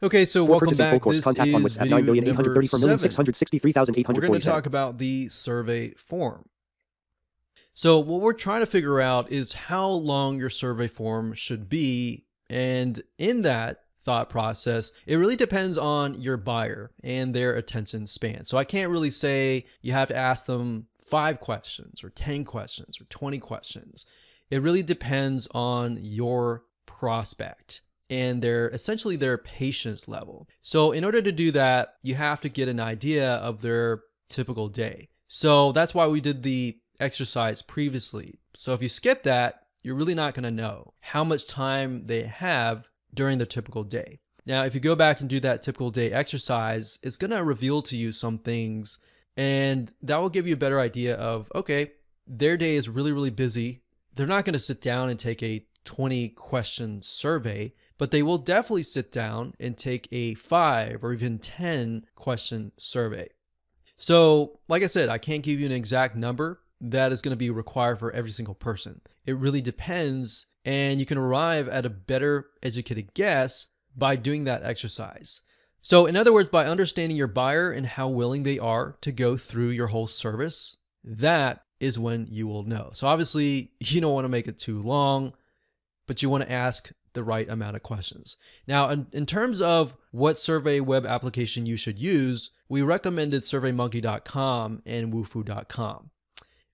Okay, so Four welcome purchasing full back. course. This Contact on is WhatsApp video number 7. We're going to 9,834,663,847. talk about the survey form. So what we're trying to figure out is how long your survey form should be. And in that thought process, it really depends on your buyer and their attention span. So I can't really say you have to ask them 5 questions or 10 questions or 20 questions. It really depends on your prospect and essentially their patience level. So in order to do that, you have to get an idea of their typical day. So that's why we did the exercise previously. So if you skip that, you're really not going to know how much time they have during their typical day. Now, if you go back and do that typical day exercise, it's going to reveal to you some things, and that will give you a better idea of, okay, their day is really, really busy. They're not going to sit down and take a 20 question survey, but they will definitely sit down and take a 5 or even 10 question survey. So, like I said, I can't give you an exact number that is going to be required for every single person. It really depends, and you can arrive at a better educated guess by doing that exercise. So, in other words, by understanding your buyer and how willing they are to go through your whole service, that is when you will know. So, obviously, you don't want to make it too long, but you want to ask the right amount of questions. Now, in terms of what survey web application you should use, we recommended surveymonkey.com and wufoo.com.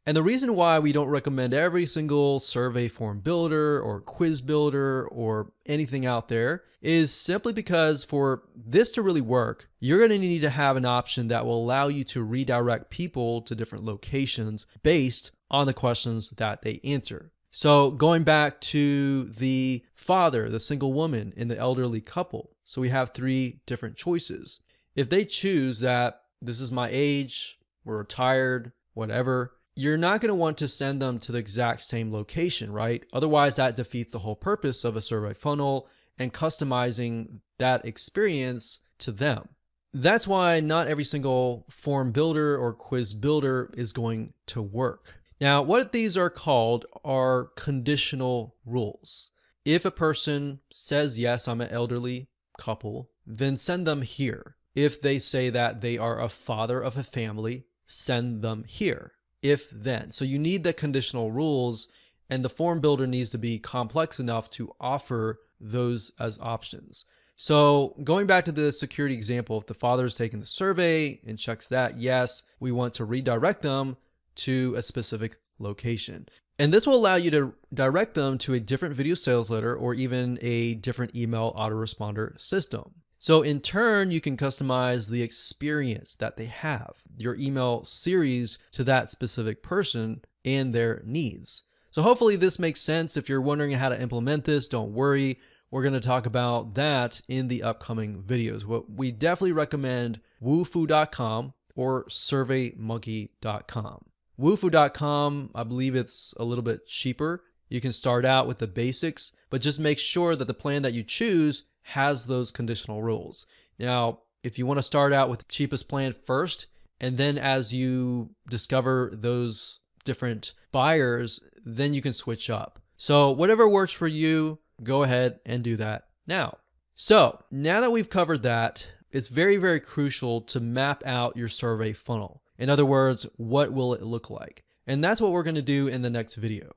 And the reason why we don't recommend every single survey form builder or quiz builder or anything out there is simply because for this to really work, you're going to need to have an option that will allow you to redirect people to different locations based on the questions that they answer. So going back to the father, the single woman, and the elderly couple. So we have 3 different choices. If they choose that this is my age, we're retired, whatever, you're not going to want to send them to the exact same location, right? Otherwise, that defeats the whole purpose of a survey funnel and customizing that experience to them. That's why not every single form builder or quiz builder is going to work. Now, what these are called are conditional rules. If a person says, yes, I'm an elderly couple, then send them here. If they say that they are a father of a family, send them here. If then. So you need the conditional rules, and the form builder needs to be complex enough to offer those as options. So going back to the security example, if the father is taking the survey and checks that, yes, we want to redirect them to a specific location. And this will allow you to direct them to a different video sales letter or even a different email autoresponder system. So in turn, you can customize the experience that they have, your email series to that specific person and their needs. So hopefully this makes sense. If you're wondering how to implement this, don't worry. We're going to talk about that in the upcoming videos. We definitely recommend wufoo.com or surveymonkey.com. Wufoo.com, I believe it's a little bit cheaper. You can start out with the basics, but just make sure that the plan that you choose has those conditional rules. Now, if you want to start out with the cheapest plan first, and then as you discover those different buyers, then you can switch up. So whatever works for you, go ahead and do that now. So now that we've covered that, it's very, very crucial to map out your survey funnel. In other words, what will it look like? And that's what we're going to do in the next video.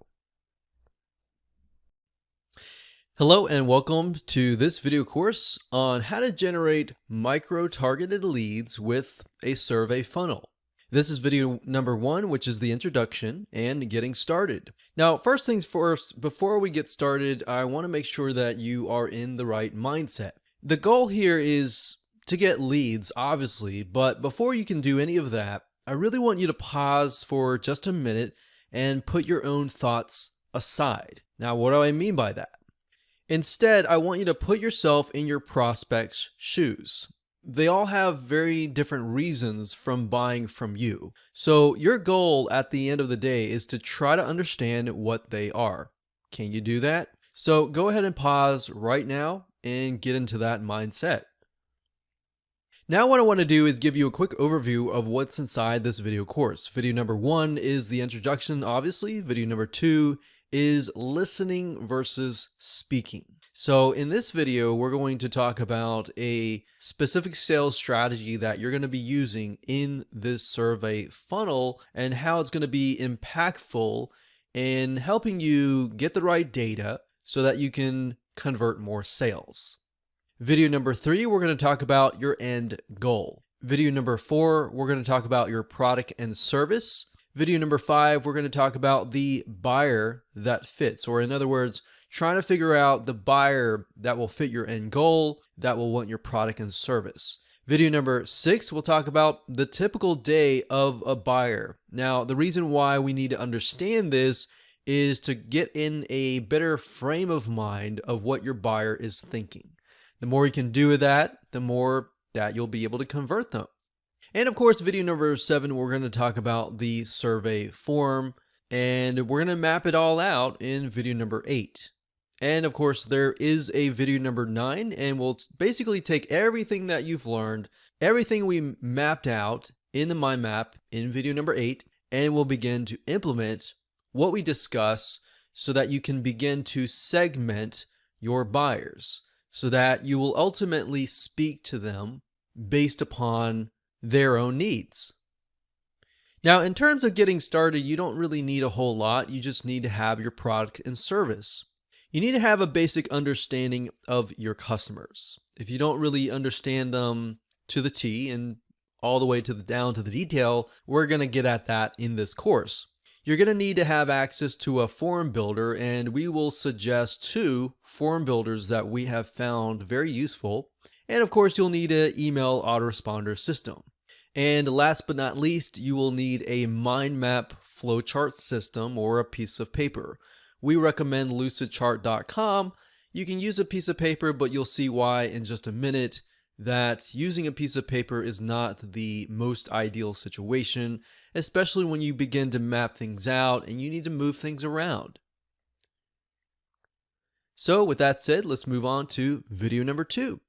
Hello and welcome to this video course on how to generate micro-targeted leads with a survey funnel. This is video number 1, which is the introduction and getting started. Now, first things first, before we get started, I want to make sure that you are in the right mindset. The goal here is to get leads, obviously, but before you can do any of that, I really want you to pause for just a minute and put your own thoughts aside. Now, what do I mean by that? Instead, I want you to put yourself in your prospect's shoes. They all have very different reasons from buying from you. So your goal at the end of the day is to try to understand what they are. Can you do that? So go ahead and pause right now and get into that mindset. Now what I want to do is give you a quick overview of what's inside this video course. Video number 1 is the introduction, obviously. Video number 2 is listening versus speaking. So in this video, we're going to talk about a specific sales strategy that you're going to be using in this survey funnel and how it's going to be impactful in helping you get the right data so that you can convert more sales. Video number 3, we're going to talk about your end goal. Video number 4, we're going to talk about your product and service. Video number 5, we're going to talk about the buyer that fits, or in other words, trying to figure out the buyer that will fit your end goal, that will want your product and service. Video number 6, we'll talk about the typical day of a buyer. Now, the reason why we need to understand this is to get in a better frame of mind of what your buyer is thinking. The more you can do with that, the more that you'll be able to convert them. And of course, video number 7, we're going to talk about the survey form, and we're going to map it all out in video number 8. And of course, there is a video number 9, and we'll basically take everything that you've learned, everything we mapped out in the mind map in video number 8, and we'll begin to implement what we discuss so that you can begin to segment your buyers, so that you will ultimately speak to them based upon their own needs. Now, in terms of getting started, you don't really need a whole lot. You just need to have your product and service. You need to have a basic understanding of your customers. If you don't really understand them to the T and all the way down to the detail, we're going to get at that in this course. You're going to need to have access to a form builder, and we will suggest 2 form builders that we have found very useful. And of course, you'll need an email autoresponder system. And last but not least, you will need a mind map flowchart system or a piece of paper. We recommend lucidchart.com. You can use a piece of paper, but you'll see why in just a minute that using a piece of paper is not the most ideal situation, especially when you begin to map things out and you need to move things around. So with that said, let's move on to video number 2.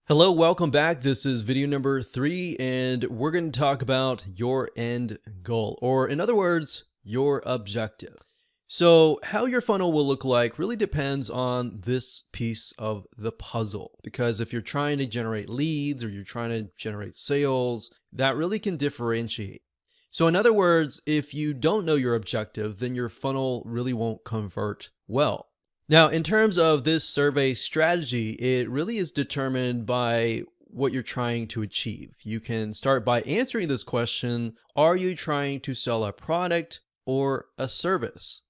Hello, welcome back. This is video number 3, and we're going to talk about your end goal, or in other words, your objective. So how your funnel will look like really depends on this piece of the puzzle, because if you're trying to generate leads or you're trying to generate sales, that really can differentiate. So in other words, if you don't know your objective, then your funnel really won't convert well. Now, in terms of this survey strategy, it really is determined by what you're trying to achieve. You can start by answering this question: are you trying to sell a product or a service?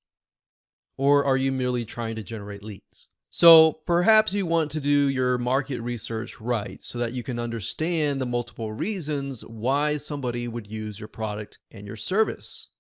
Or are you merely trying to generate leads? So perhaps you want to do your market research right so that you can understand the multiple reasons why somebody would use your product and your service.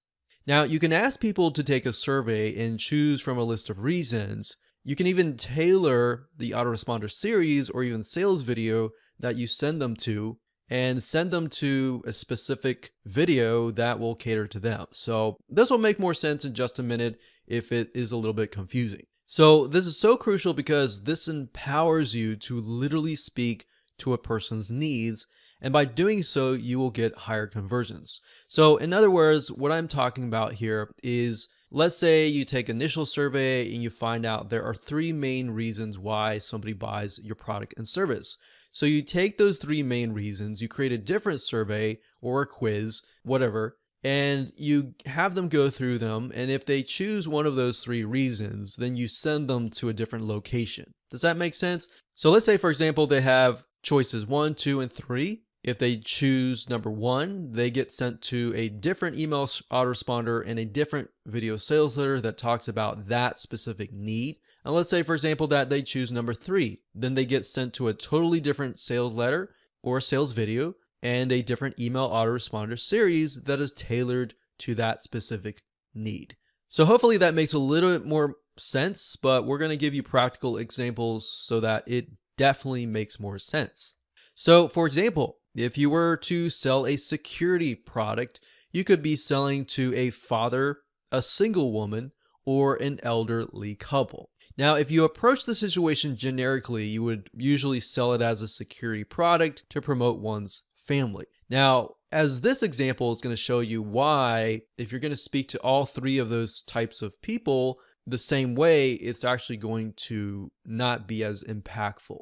Now, you can ask people to take a survey and choose from a list of reasons. You can even tailor the autoresponder series or even sales video that you send them to, and send them to a specific video that will cater to them. So this will make more sense in just a minute if it is a little bit confusing. So this is so crucial because this empowers you to literally speak to a person's needs, and by doing so, you will get higher conversions. So in other words, what I'm talking about here is, let's say you take initial survey and you find out there are 3 main reasons why somebody buys your product and service. So you take those 3 main reasons, you create a different survey or a quiz, whatever, and you have them go through them. And if they choose one of those 3 reasons, then you send them to a different location. Does that make sense? So let's say, for example, they have choices 1, 2, and 3. If they choose number 1, they get sent to a different email autoresponder and a different video sales letter that talks about that specific need. And let's say, for example, that they choose number 3, then they get sent to a totally different sales letter or sales video and a different email autoresponder series that is tailored to that specific need. So hopefully that makes a little bit more sense, but we're going to give you practical examples so that it definitely makes more sense. So for example, if you were to sell a security product, you could be selling to a father, a single woman, or an elderly couple. Now, if you approach the situation generically, you would usually sell it as a security product to promote one's family. Now, as this example is going to show you why, if you're going to speak to all 3 of those types of people, the same way, it's actually going to not be as impactful.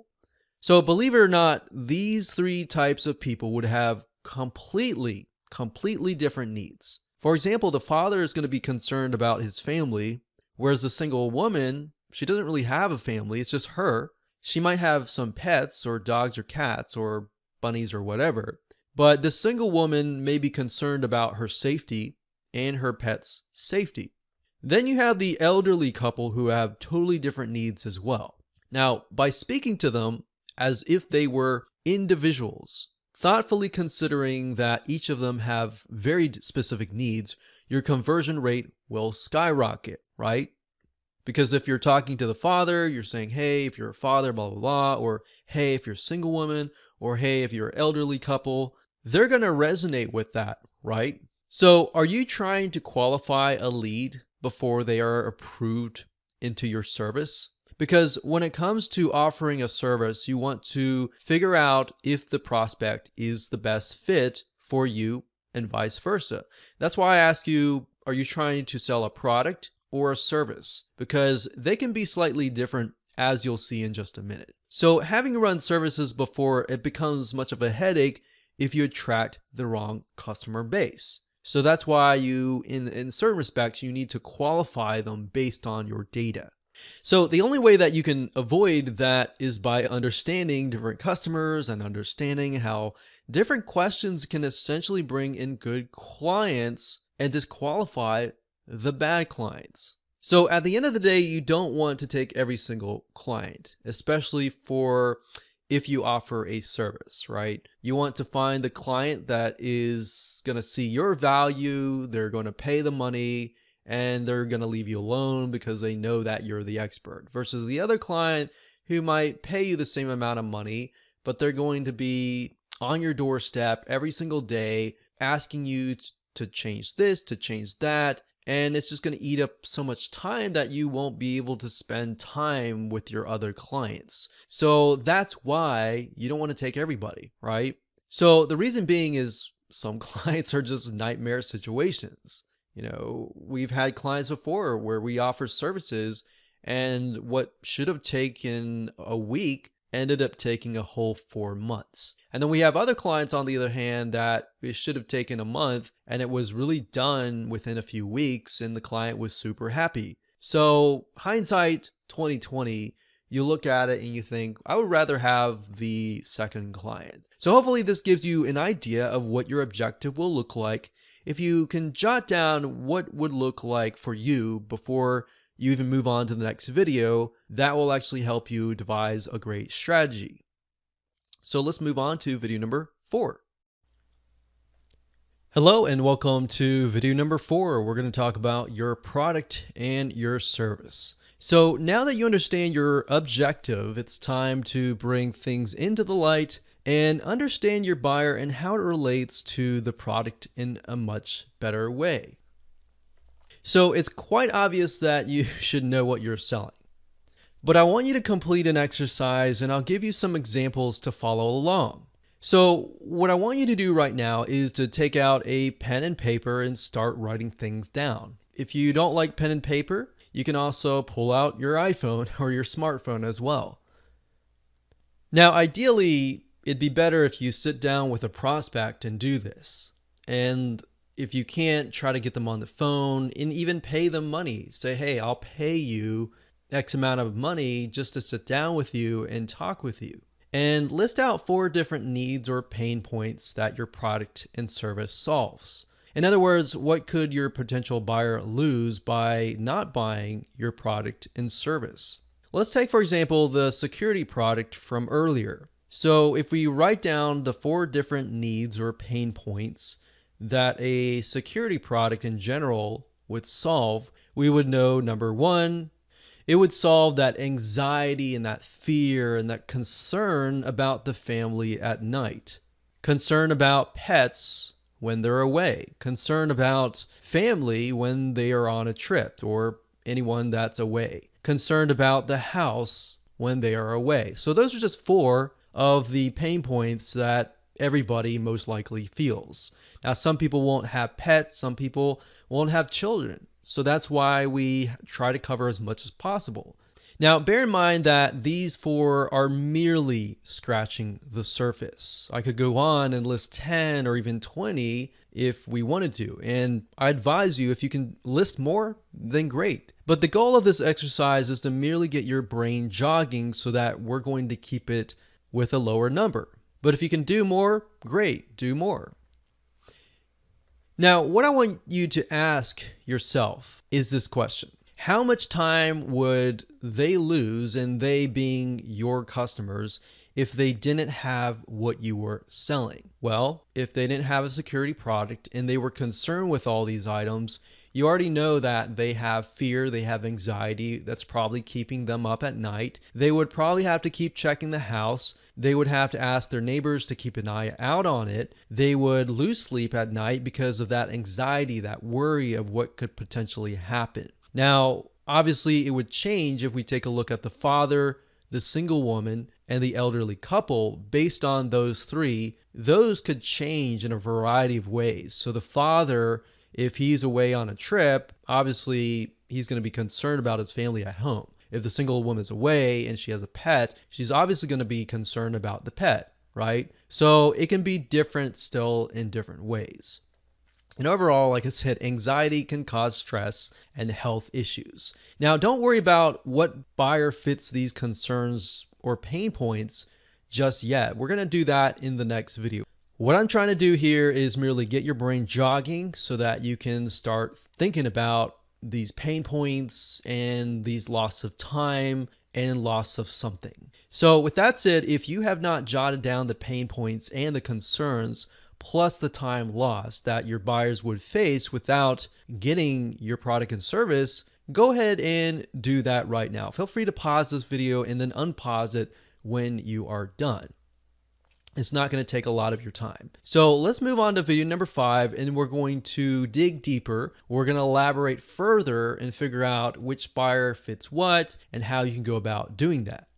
So believe it or not, these three types of people would have completely different needs. For example, the father is going to be concerned about his family, whereas the single woman, she doesn't really have a family, it's just her. She might have some pets or dogs or cats or bunnies or whatever, but the single woman may be concerned about her safety and her pet's safety. Then you have the elderly couple who have totally different needs as well. Now, by speaking to them as if they were individuals, thoughtfully considering that each of them have very specific needs, your conversion rate will skyrocket, right? Because if you're talking to the father, you're saying, hey, if you're a father, blah, blah, blah, or hey, if you're a single woman, or hey, if you're an elderly couple, they're going to resonate with that, right? So are you trying to qualify a lead before they are approved into your service? Because when it comes to offering a service, you want to figure out if the prospect is the best fit for you and vice versa. That's why I ask you, are you trying to sell a product or a service? Because they can be slightly different, as you'll see in just a minute. So having run services before, it becomes much of a headache if you attract the wrong customer base. So that's why you, in certain respects, you need to qualify them based on your data. So the only way that you can avoid that is by understanding different customers and understanding how different questions can essentially bring in good clients and disqualify the bad clients. So at the end of the day, you don't want to take every single client, especially for if you offer a service, right? You want to find the client that is going to see your value, they're going to pay the money, and they're going to leave you alone because they know that you're the expert, versus the other client who might pay you the same amount of money, but they're going to be on your doorstep every single day asking you to change this, to change that, and it's just going to eat up so much time that you won't be able to spend time with your other clients. So that's why you don't want to take everybody, right? So the reason being is some clients are just nightmare situations. You know, we've had clients before where we offer services and what should have taken a week ended up taking a whole 4 months. And then we have other clients, on the other hand, that it should have taken a month and it was really done within a few weeks and the client was super happy. So hindsight 2020, you look at it and you think, I would rather have the second client. So hopefully this gives you an idea of what your objective will look like. If you can jot down what would look like for you before you even move on to the next video, that will actually help you devise a great strategy. So let's move on to video number 4. Hello and welcome to video number 4. We're going to talk about your product and your service. So now that you understand your objective, it's time to bring things into the light and understand your buyer and how it relates to the product in a much better way. So it's quite obvious that you should know what you're selling. But I want you to complete an exercise and I'll give you some examples to follow along. So what I want you to do right now is to take out a pen and paper and start writing things down. If you don't like pen and paper, you can also pull out your iPhone or your smartphone as well. Now, ideally, it'd be better if you sit down with a prospect and do this. And if you can't, try to get them on the phone and even pay them money. Say, hey, I'll pay you X amount of money just to sit down with you and talk with you. And list out 4 different needs or pain points that your product and service solves. In other words, what could your potential buyer lose by not buying your product and service? Let's take, for example, the security product from earlier. So if we write down the 4 different needs or pain points that a security product in general would solve, we would know number 1, it would solve that anxiety and that fear and that concern about the family at night. Concern about pets when they're away. Concern about family when they are on a trip or anyone that's away. Concerned about the house when they are away. So those are just 4 of the pain points that everybody most likely feels. Now, some people won't have pets. Some people won't have children. So that's why we try to cover as much as possible. Now, bear in mind that these 4 are merely scratching the surface. I could go on and list 10 or even 20 if we wanted to. And I advise you, if you can list more, then great. But the goal of this exercise is to merely get your brain jogging so that we're going to keep it with a lower number. But if you can do more, great, do more. Now, what I want you to ask yourself is this question. How much time would they lose, and they being your customers, if they didn't have what you were selling? Well, if they didn't have a security product and they were concerned with all these items, you already know that they have fear, they have anxiety that's probably keeping them up at night. They would probably have to keep checking the house. They would have to ask their neighbors to keep an eye out on it. They would lose sleep at night because of that anxiety, that worry of what could potentially happen. Now, obviously, it would change if we take a look at the father, the single woman, and the elderly couple. Based on those 3, those could change in a variety of ways. So the father, if he's away on a trip, obviously he's going to be concerned about his family at home. If the single woman's away and she has a pet, she's obviously going to be concerned about the pet, right? So it can be different still in different ways. And overall, like I said, anxiety can cause stress and health issues. Now, don't worry about what buyer fits these concerns or pain points just yet. We're going to do that in the next video. What I'm trying to do here is merely get your brain jogging so that you can start thinking about these pain points and these loss of time and loss of something. So with that said, if you have not jotted down the pain points and the concerns, plus the time lost that your buyers would face without getting your product and service, go ahead and do that right now. Feel free to pause this video and then unpause it when you are done. It's not going to take a lot of your time. So let's move on to video number 5, and we're going to dig deeper. We're going to elaborate further and figure out which buyer fits what and how you can go about doing that.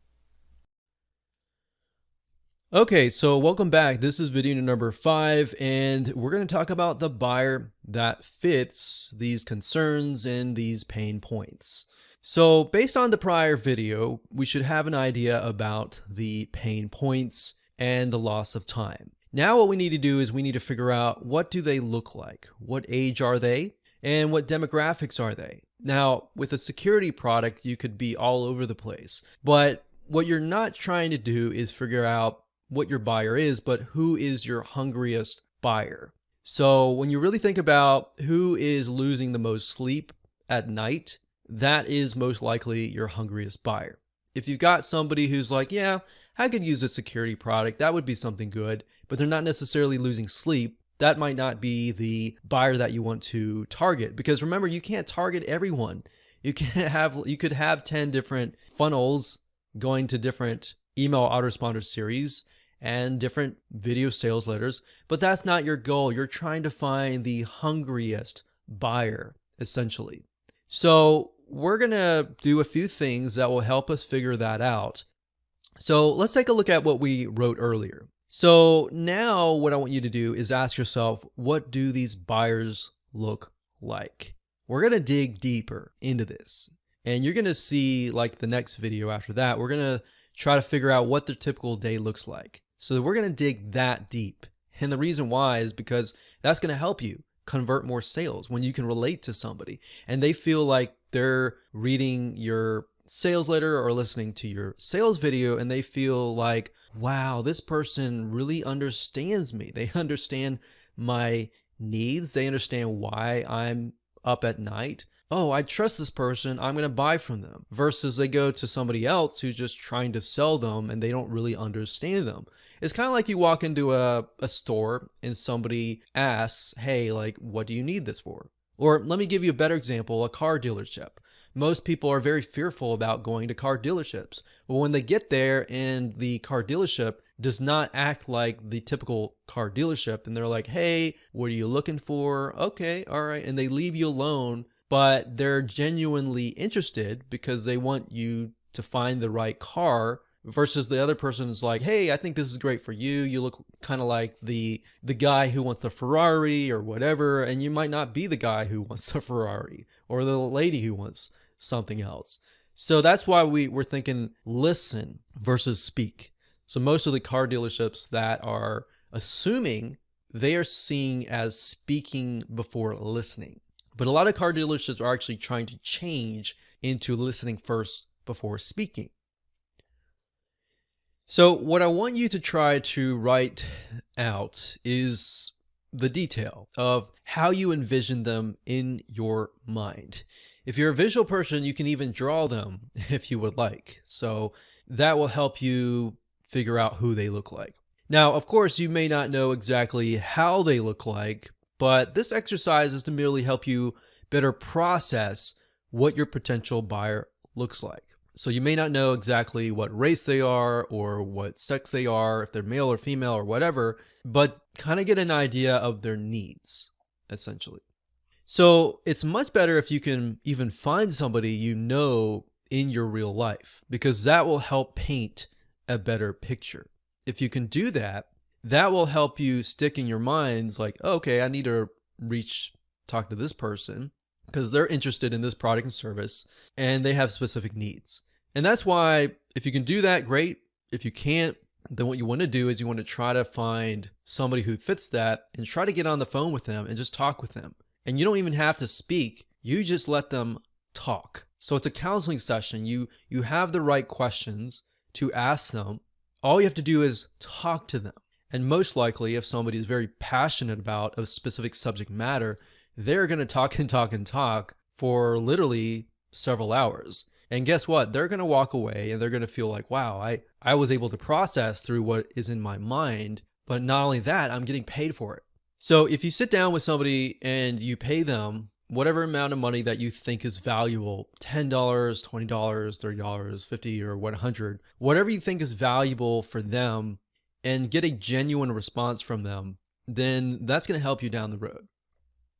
Okay, so welcome back. This is video number 5, and we're going to talk about the buyer that fits these concerns and these pain points. So based on the prior video, we should have an idea about the pain points and the loss of time. Now what we need to do is we need to figure out, what do they look like? What age are they? And what demographics are they? Now, with a security product, you could be all over the place, but what you're not trying to do is figure out what your buyer is, but who is your hungriest buyer. So when you really think about who is losing the most sleep at night, that is most likely your hungriest buyer. If you've got somebody who's like, yeah, I could use a security product, that would be something good, but they're not necessarily losing sleep, that might not be the buyer that you want to target. Because remember, you can't target everyone. You could have 10 different funnels going to different email autoresponder series and different video sales letters, but that's not your goal. You're trying to find the hungriest buyer, essentially. So we're going to do a few things that will help us figure that out. So let's take a look at what we wrote earlier. So now what I want you to do is ask yourself, what do these buyers look like? We're going to dig deeper into this, and you're going to see, like the next video after that, we're going to try to figure out what their typical day looks like. So we're going to dig that deep. And the reason why is because that's going to help you convert more sales when you can relate to somebody and they feel like they're reading your sales letter or listening to your sales video and they feel like, wow, this person really understands me. They understand my needs. They understand why I'm up at night. Oh, I trust this person, I'm going to buy from them, versus they go to somebody else who's just trying to sell them and they don't really understand them. It's kind of like you walk into a store and somebody asks, hey, like, what do you need this for? Or let me give you a better example, a car dealership. Most people are very fearful about going to car dealerships. But when they get there and the car dealership does not act like the typical car dealership, and they're like, hey, what are you looking for? Okay, all right. And they leave you alone, but they're genuinely interested because they want you to find the right car versus the other person is like, hey, I think this is great for you. You look kind of like the guy who wants the Ferrari or whatever, and you might not be the guy who wants the Ferrari or the lady who wants something else. So that's why we're thinking listen versus speak. So most of the car dealerships that are assuming, they are seeing as speaking before listening. But a lot of car dealerships are actually trying to change into listening first before speaking. So what I want you to try to write out is the detail of how you envision them in your mind. If you're a visual person, you can even draw them if you would like. So that will help you figure out who they look like. Now, of course, you may not know exactly how they look like, but this exercise is to merely help you better process what your potential buyer looks like. So you may not know exactly what race they are or what sex they are, if they're male or female or whatever, but kind of get an idea of their needs, essentially. So it's much better if you can even find somebody you know in your real life, because that will help paint a better picture. If you can do that, that will help you stick in your minds like, oh, okay, I need to talk to this person because they're interested in this product and service and they have specific needs. And that's why if you can do that, great. If you can't, then what you want to do is you want to try to find somebody who fits that and try to get on the phone with them and just talk with them. And you don't even have to speak. You just let them talk. So it's a counseling session. You have the right questions to ask them. All you have to do is talk to them. And most likely, if somebody is very passionate about a specific subject matter, they're going to talk and talk and talk for literally several hours. And guess what? They're going to walk away and they're going to feel like, wow, I was able to process through what is in my mind. But not only that, I'm getting paid for it. So if you sit down with somebody and you pay them whatever amount of money that you think is valuable, $10, $20, $30, $50, or $100, whatever you think is valuable for them, and get a genuine response from them, then that's going to help you down the road.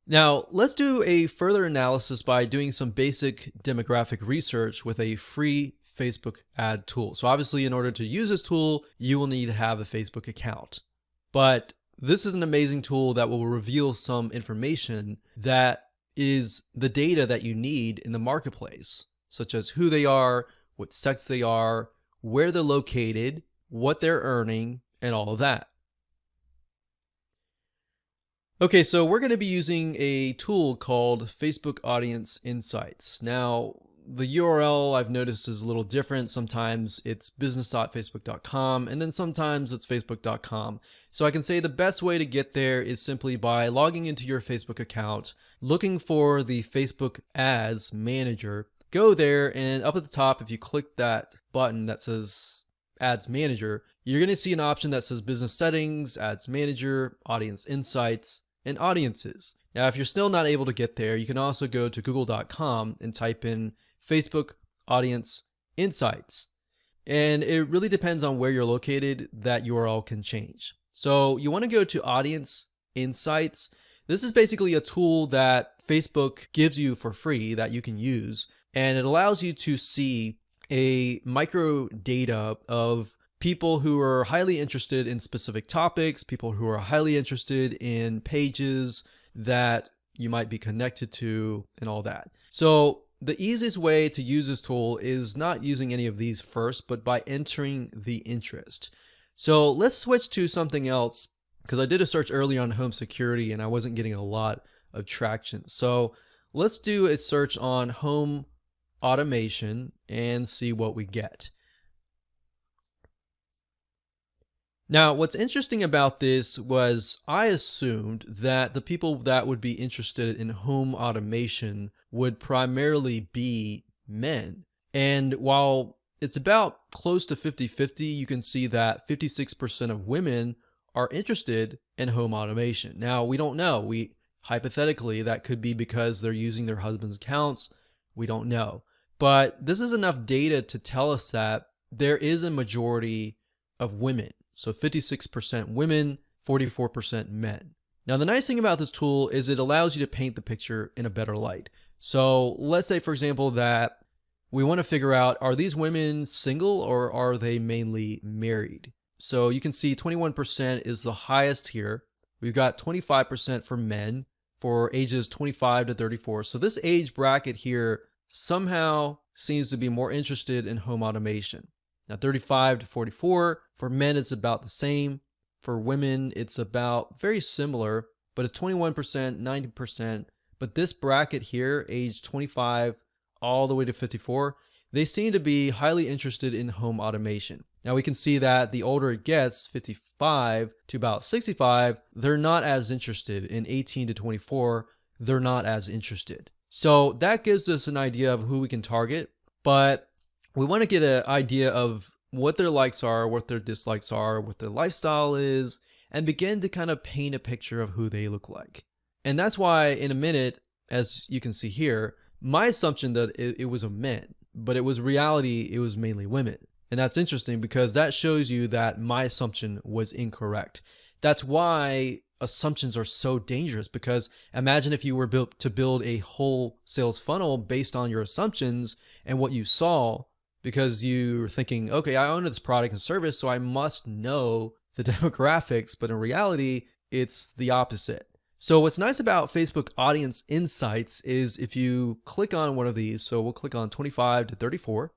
Now, let's do a further analysis by doing some basic demographic research with a free Facebook ad tool. So obviously, in order to use this tool, you will need to have a Facebook account. But this is an amazing tool that will reveal some information that is the data that you need in the marketplace, such as who they are, what sex they are, where they're located, what they're earning, and all of that. Okay, so we're going to be using a tool called Facebook Audience Insights. Now, the URL I've noticed is a little different. Sometimes it's business.facebook.com, and then sometimes it's facebook.com. So I can say the best way to get there is simply by logging into your Facebook account, looking for the Facebook Ads Manager, go there, and up at the top, if you click that button that says Ads Manager, you're going to see an option that says Business Settings, Ads Manager, Audience Insights, and Audiences. Now, if you're still not able to get there, you can also go to google.com and type in Facebook Audience Insights. And it really depends on where you're located, that URL can change. So you want to go to Audience Insights. This is basically a tool that Facebook gives you for free that you can use. And it allows you to see a micro data of people who are highly interested in specific topics, people who are highly interested in pages that you might be connected to, and all that. So the easiest way to use this tool is not using any of these first, but by entering the interest. So let's switch to something else, because I did a search earlier on home security and I wasn't getting a lot of traction. So let's do a search on home automation and see what we get. Now, what's interesting about this was I assumed that the people that would be interested in home automation would primarily be men. And while it's about close to 50-50, you can see that 56% of women are interested in home automation. Now, we don't know. Hypothetically, that could be because they're using their husband's accounts. We don't know. But this is enough data to tell us that there is a majority of women. So 56% women, 44% men. Now, the nice thing about this tool is it allows you to paint the picture in a better light. So let's say, for example, that we want to figure out, are these women single or are they mainly married? So you can see 21% is the highest here. We've got 25% for men for ages 25 to 34. So this age bracket here somehow seems to be more interested in home automation. Now 35 to 44, for men it's about the same. For women it's about very similar, but it's 21%, 90%. But this bracket here, age 25 all the way to 54, they seem to be highly interested in home automation. Now we can see that the older it gets, 55 to about 65, they're not as interested. In 18 to 24, they're not as interested. So that gives us an idea of who we can target, but we want to get an idea of what their likes are, what their dislikes are, what their lifestyle is, and begin to kind of paint a picture of who they look like. And that's why in a minute, as you can see here, my assumption that it was a men, but it was reality, it was mainly women. And that's interesting because that shows you that my assumption was incorrect. That's why assumptions are so dangerous, because imagine if you were built to build a whole sales funnel based on your assumptions and what you saw, because you were thinking, okay, I own this product and service, so I must know the demographics, but in reality, it's the opposite. So what's nice about Facebook Audience Insights is if you click on one of these, so we'll click on 25 to 34,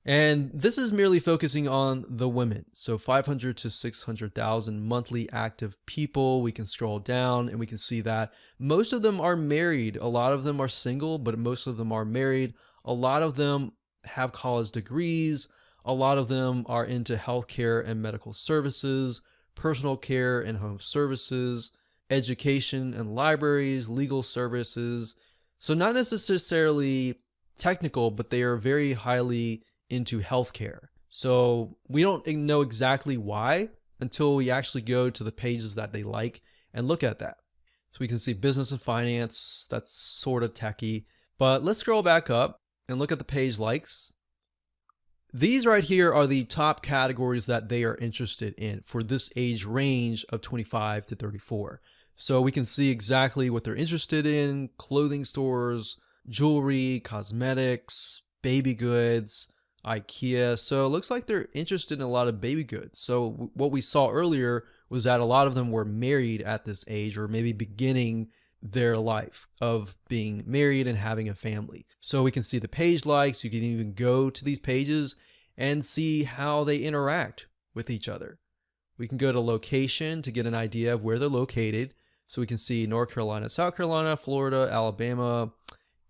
and this is merely focusing on the women. So 500 to 600,000 monthly active people. We can scroll down and we can see that most of them are married. A lot of them are single, but most of them are married. A lot of them have college degrees. A lot of them are into healthcare and medical services, personal care and home services, education and libraries, legal services. So not necessarily technical, but they are very highly into healthcare. So we don't know exactly why until we actually go to the pages that they like and look at that. So we can see business and finance, that's sort of techie. But let's scroll back up and look at the page likes. These right here are the top categories that they are interested in for this age range of 25 to 34. So we can see exactly what they're interested in: clothing stores, jewelry, cosmetics, baby goods, IKEA. So it looks like they're interested in a lot of baby goods. So what we saw earlier was that a lot of them were married at this age, or maybe beginning their life of being married and having a family. So we can see the page likes. You can even go to these pages and see how they interact with each other. We can go to location to get an idea of where they're located. So we can see North Carolina, South Carolina, Florida, Alabama,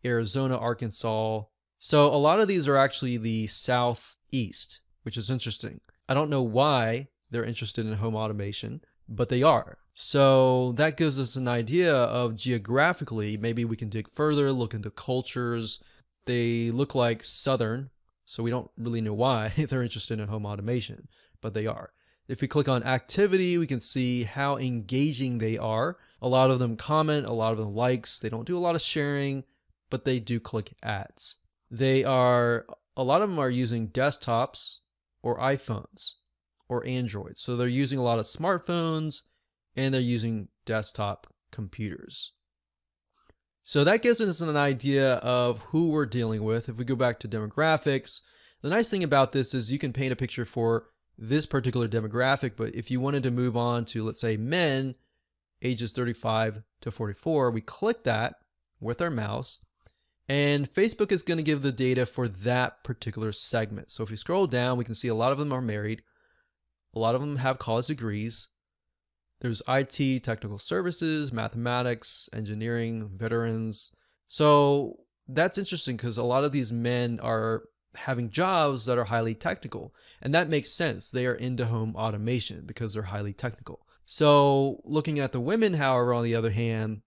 Arizona, Arkansas. So a lot of these are actually the southeast, which is interesting. I don't know why they're interested in home automation, but they are. So that gives us an idea of geographically, maybe we can dig further, look into cultures. They look like Southern, so we don't really know why they're interested in home automation, but they are. If we click on activity, we can see how engaging they are. A lot of them comment, a lot of them likes. They don't do a lot of sharing, but they do click ads. A lot of them are using desktops or iPhones or Android. So they're using a lot of smartphones and they're using desktop computers. So that gives us an idea of who we're dealing with. If we go back to demographics, the nice thing about this is you can paint a picture for this particular demographic, but if you wanted to move on to, let's say, men ages 35 to 44, we click that with our mouse, and Facebook is going to give the data for that particular segment. So if we scroll down, we can see a lot of them are married. A lot of them have college degrees. There's IT, technical services, mathematics, engineering, veterans. So that's interesting because a lot of these men are having jobs that are highly technical. And that makes sense. They are into home automation because they're highly technical. So looking at the women, however, on the other hand,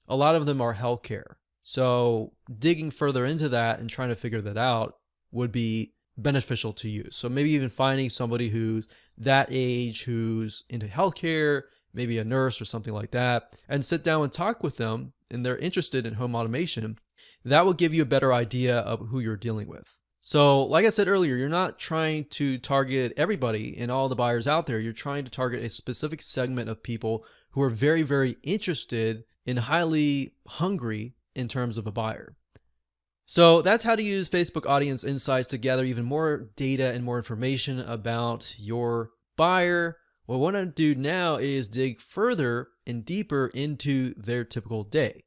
a lot of them are healthcare. So digging further into that and trying to figure that out would be beneficial to you. So maybe even finding somebody who's that age, who's into healthcare, maybe a nurse or something like that, and sit down and talk with them, and they're interested in home automation. That will give you a better idea of who you're dealing with. So like I said earlier, you're not trying to target everybody and all the buyers out there. You're trying to target a specific segment of people who are very, very interested and highly hungry in terms of a buyer. So that's how to use Facebook Audience Insights to gather even more data and more information about your buyer. What I want to do now is dig further and deeper into their typical day.